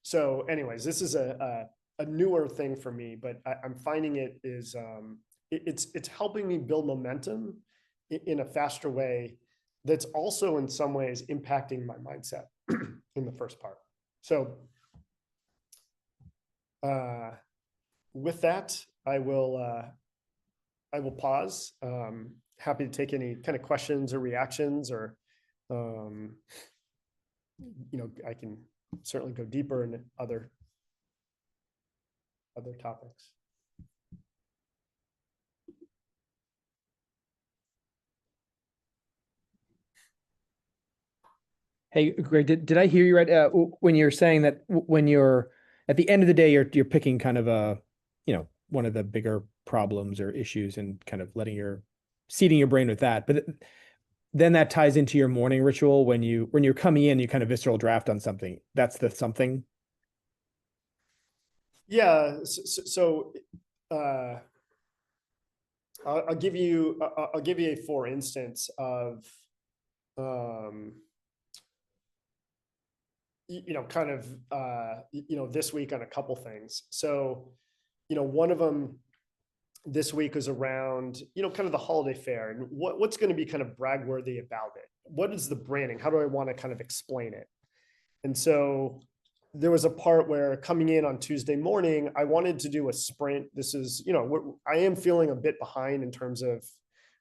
So anyways, this is a newer thing for me, but I'm finding it is, it's helping me build momentum in a faster way. That's also in some ways impacting my mindset in the first part. So with that, I will pause. Happy to take any kind of questions or reactions, or, I can certainly go deeper in other topics. Hey, Greg, did I hear you right? When you're saying that when you're at the end of the day, you're picking kind of one of the bigger problems or issues and kind of seeding your brain with that. But then that ties into your morning ritual when you're coming in, you kind of visceral draft on something. That's the something. Yeah. So I'll give you a for instance of kind of this week on a couple things. So one of them this week is around kind of the holiday fair and what's going to be kind of bragworthy about it. What is the branding? How do I want to kind of explain it? And so there was a part where coming in on Tuesday morning, I wanted to do a sprint. This is, I am feeling a bit behind in terms of,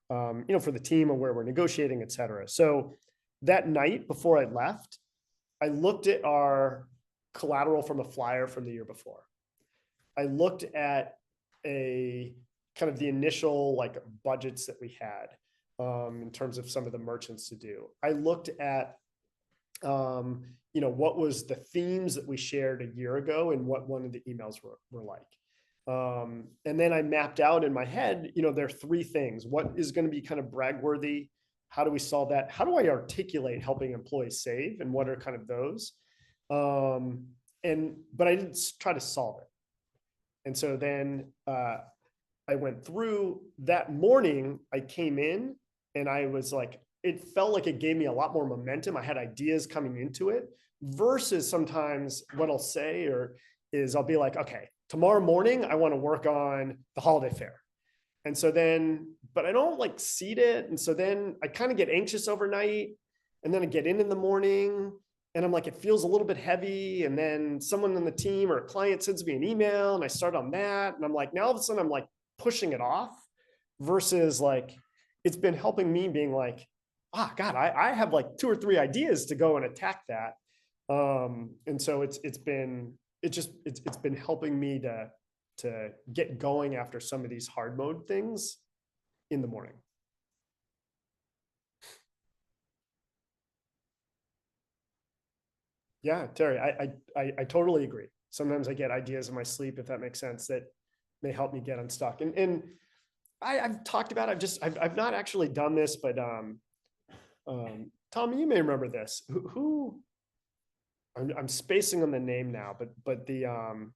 for the team and where we're negotiating, et cetera. So that night before I left, I looked at our collateral from a flyer from the year before. I looked at a kind of the initial like budgets that we had in terms of some of the merchants to do. I looked at what was the themes that we shared a year ago and what one of the emails were like. And then I mapped out in my head, there are 3 things. What is going to be kind of bragworthy? How do we solve that? How do I articulate helping employees save? And what are kind of those? But I didn't try to solve it. And so then I went through that morning, I came in and I was like, it felt like it gave me a lot more momentum. I had ideas coming into it versus sometimes what I'll say is I'll be like, okay, tomorrow morning, I want to work on the holiday fair. And so then, but I don't like seed it. And so then I kind of get anxious overnight. And then I get in the morning and I'm like, it feels a little bit heavy. And then someone on the team or a client sends me an email and I start on that. And I'm like, now all of a sudden I'm like pushing it off versus like, it's been helping me being like, God, I have like 2 or 3 ideas to go and attack that. And so it's been helping me to get going after some of these hard mode things in the morning. Yeah, Terry, I totally agree. Sometimes I get ideas in my sleep, if that makes sense, that may help me get unstuck. And I've talked about, I've not actually done this, but Tom, you may remember this. I'm spacing on the name now, but the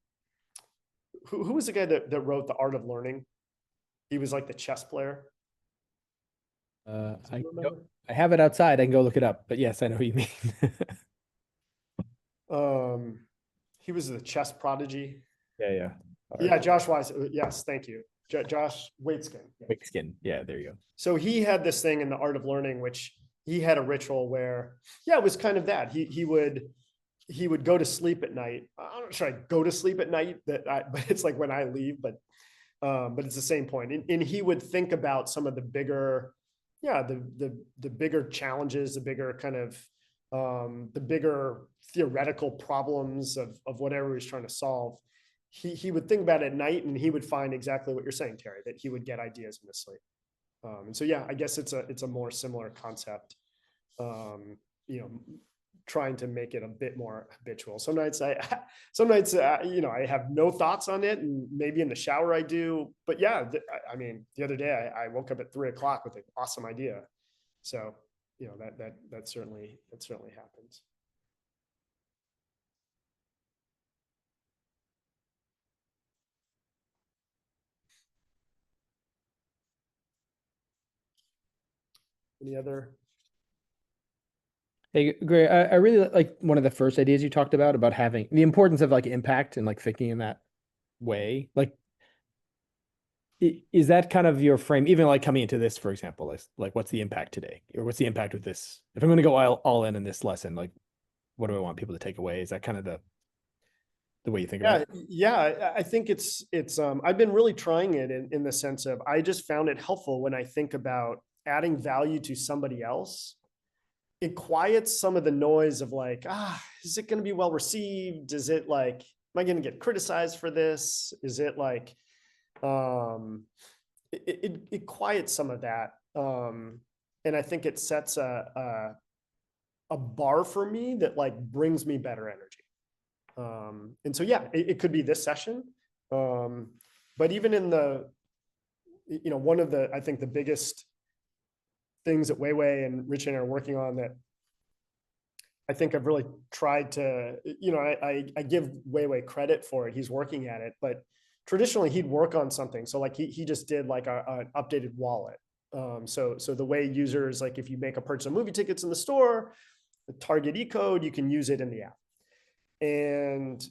who was the guy that wrote The Art of Learning? He was like the chess player. I have it outside. I can go look it up, but yes, I know who you mean. He was the chess prodigy. Yeah. Yeah, Josh Wise. Yes, thank you. Josh Waitskin. Waitskin. Yeah, there you go. So he had this thing in The Art of Learning, which he had a ritual where, yeah, it was kind of that. He would go to sleep at night. I'm not sure I go to sleep at night, but it's like when I leave, but it's the same point. And he would think about some of the bigger, the bigger challenges, the bigger kind of the bigger theoretical problems of whatever he's trying to solve. He would think about it at night, and he would find exactly what you're saying, Terry, that he would get ideas in his sleep. And so, yeah, I guess it's a more similar concept, trying to make it a bit more habitual. Some nights, I have no thoughts on it, and maybe in the shower I do, but yeah, I mean, the other day I woke up at 3 o'clock with an awesome idea. So, that certainly happens. Any other? Hey, Greg, I really like one of the first ideas you talked about having the importance of like impact and like thinking in that way. Like, is that kind of your frame, even like coming into this, for example, like what's the impact today? Or what's the impact with this? If I'm going to go all in this lesson, like, what do I want people to take away? Is that kind of the way you think about it? Yeah, I think it's I've been really trying it in the sense of, I just found it helpful when I think about adding value to somebody else. It quiets some of the noise of like, is it going to be well received? Is it like, am I going to get criticized for this? Is it like, it quiets some of that. And I think it sets a bar for me that like brings me better energy. And so, yeah, it could be this session. But even in the, one of the, I think the biggest things that Weiwei and Rich and I are working on that I think I've really tried to, I give Weiwei credit for it. He's working at it, but traditionally he'd work on something. So like he just did like an updated wallet. So the way users, like if you make a purchase of movie tickets in the store, the Target E-code, you can use it in the app. And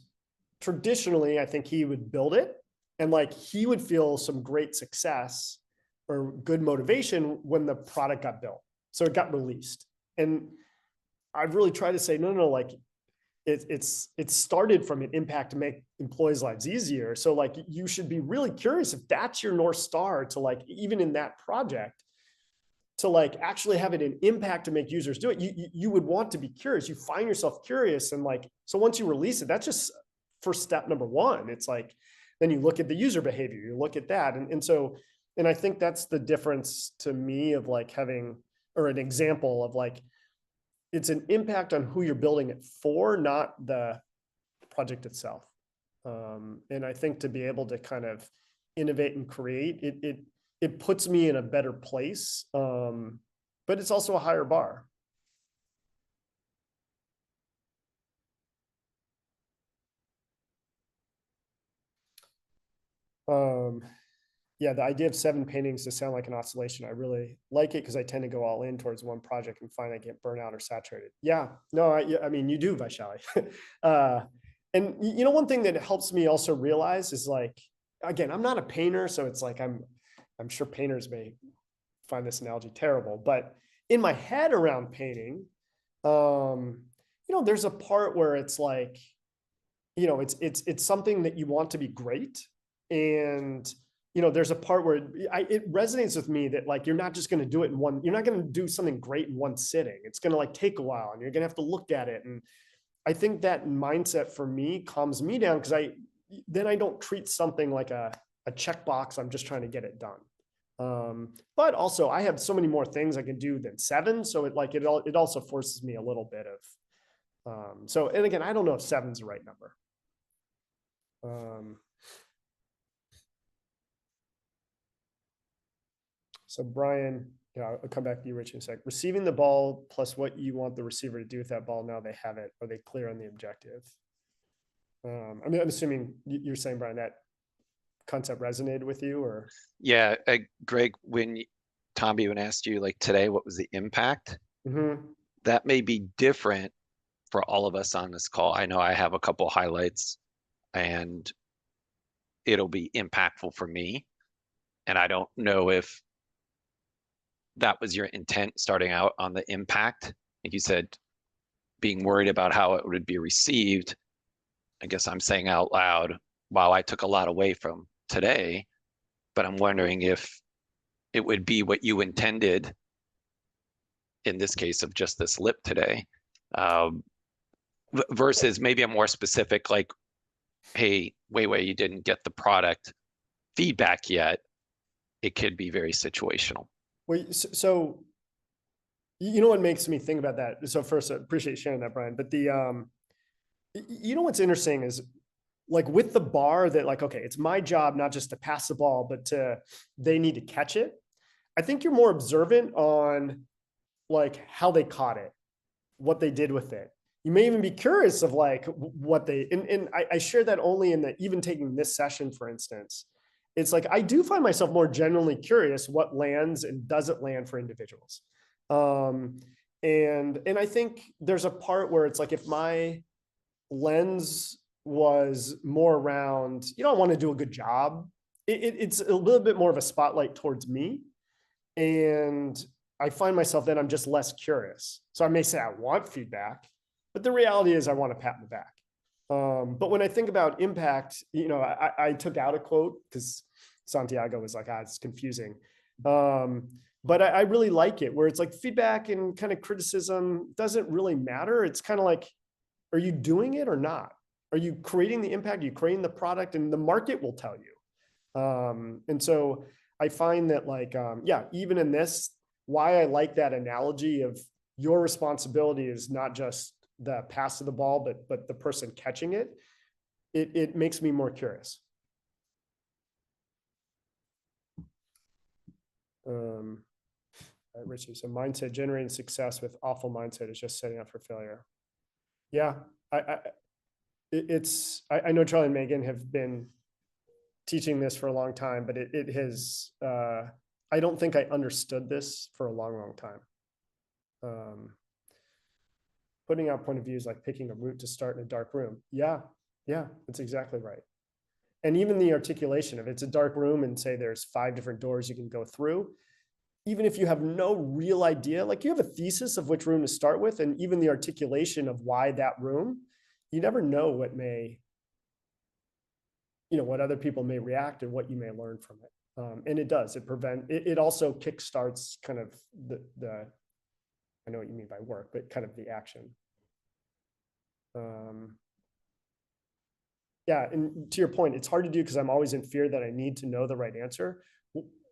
traditionally, I think he would build it and like he would feel some great success or good motivation when the product got built. So it got released. And I've really tried to say, no, like it started from an impact to make employees' lives easier. So like, you should be really curious if that's your North Star to like, even in that project, to like actually have it an impact to make users do it. You would want to be curious. You find yourself curious. And like, so once you release it, that's just first step number one. It's like, then you look at the user behavior, you look at that. And I think that's the difference to me of like having, or an example of like, it's an impact on who you're building it for, not the project itself. And I think to be able to kind of innovate and create, it puts me in a better place, but it's also a higher bar. Yeah, the idea of 7 paintings to sound like an oscillation, I really like it because I tend to go all in towards one project and find I get burnt out or saturated. Yeah, no, I mean, you do, Vaishali. And one thing that helps me also realize is like, again, I'm not a painter, so it's like, I'm sure painters may find this analogy terrible, but in my head around painting, There's a part where it's like, it's something that you want to be great. And, there's a part where it resonates with me that like, you're not just going to do it you're not going to do something great in one sitting. It's going to like take a while and you're going to have to look at it. And I think that mindset for me calms me down because then I don't treat something like a checkbox. I'm just trying to get it done. But also I have so many more things I can do than 7. So it also forces me a little bit of, and again, I don't know if 7's the right number. So Brian, I'll come back to you, Rich, in a sec. Receiving the ball plus what you want the receiver to do with that ball. Now they have it. Are they clear on the objective? I'm assuming you're saying, Brian, that concept resonated with you, or? Yeah, Greg, when Tommy, when asked you like today, what was the impact? That may be different for all of us on this call. I know I have a couple highlights and it'll be impactful for me. And I don't know if that was your intent starting out on the impact. Like you said, being worried about how it would be received. I guess I'm saying out loud, wow, I took a lot away from today, but I'm wondering if it would be what you intended in this case of just this lip today, versus maybe a more specific, like, hey, wait, you didn't get the product feedback yet. It could be very situational. Well, so what makes me think about that? So first, I appreciate sharing that, Brian. But what's interesting is like with the bar that like, okay, it's my job not just to pass the ball, but they need to catch it. I think you're more observant on like how they caught it, what they did with it. You may even be curious of like what and I share that only in even taking this session, for instance. It's like, I do find myself more genuinely curious what lands and doesn't land for individuals. And I think there's a part where it's like, if my lens was more around, I want to do a good job. It's a little bit more of a spotlight towards me. And I find myself then I'm just less curious. So I may say I want feedback, but the reality is I want a pat in the back. But when I think about impact, I took out a quote because Santiago was like, it's confusing. But I really like it where it's like feedback and kind of criticism doesn't really matter. It's kind of like, are you doing it or not? Are you creating the impact? Are you creating the product? And the market will tell you. And so I find that like, even in this, why I like that analogy of your responsibility is not just the pass of the ball, but the person catching it, it makes me more curious. All right, Richie, so mindset, generating success with awful mindset is just setting up for failure. Yeah, I know Charlie and Megan have been teaching this for a long time, but it has, I don't think I understood this for a long time. Putting out point of views like picking a route to start in a dark room. Yeah, that's exactly right. And even the articulation of it's a dark room and say there's 5 different doors you can go through. Even if you have no real idea, like you have a thesis of which room to start with, and even the articulation of why that room, you never know what what other people may react and what you may learn from it. And it does, it also kickstarts kind of the I know what you mean by work, but kind of the action. Yeah, and to your point, it's hard to do because I'm always in fear that I need to know the right answer.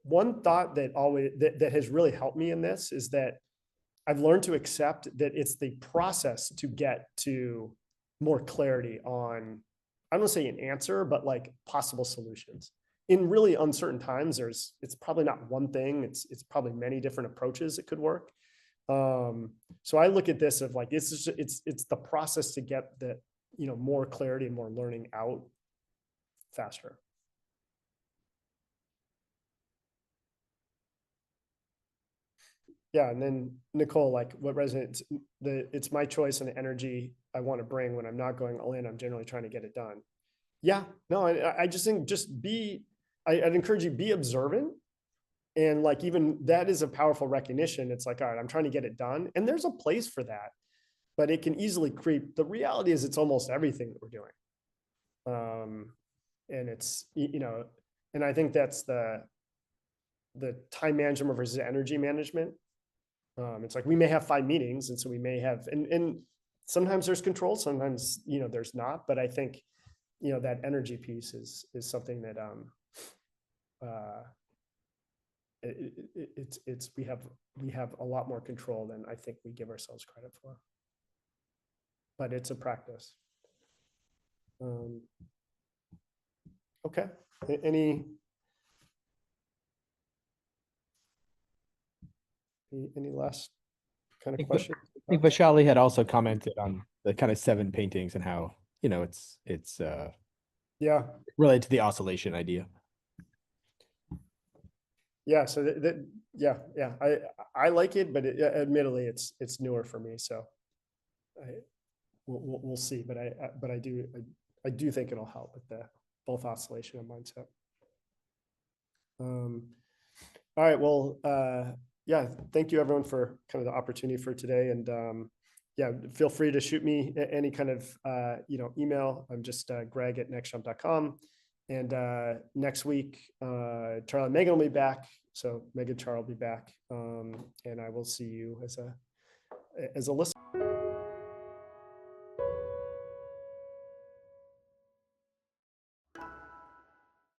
One thought that has really helped me in this is that I've learned to accept that it's the process to get to more clarity on, I don't want to say an answer, but like possible solutions. In really uncertain times, it's probably not one thing, it's probably many different approaches that could work. So I look at this of like, it's the process to get that, more clarity and more learning out faster. Yeah. And then Nicole, like what resonates, it's my choice and the energy I want to bring when I'm not going all in, I'm generally trying to get it done. Yeah, no, I just think I'd encourage you, be observant. And like, even that is a powerful recognition. It's like, all right, I'm trying to get it done. And there's a place for that. but it can easily creep. The reality is it's almost everything that we're doing. And it's, and I think that's the time management versus energy management. It's like we may have 5 meetings, and so we may have, and sometimes there's control, sometimes there's not. But I think that energy piece is something that it's we have a lot more control than I think we give ourselves credit for. But it's a practice. Okay. Any last kind of questions? I think Vishali had also commented on the kind of 7 paintings and how, it's yeah, related to the oscillation idea. Yeah. So yeah. I like it, but admittedly, it's newer for me. So we'll see. But I do think it'll help with the both oscillation and mindset. All right. Well, yeah. Thank you everyone for kind of the opportunity for today. And yeah, feel free to shoot me any kind of email. I'm just greg@nextjump.com. And next week, Charlie and Megan will be back. So Megan, Charlie will be back. And I will see you as a listener.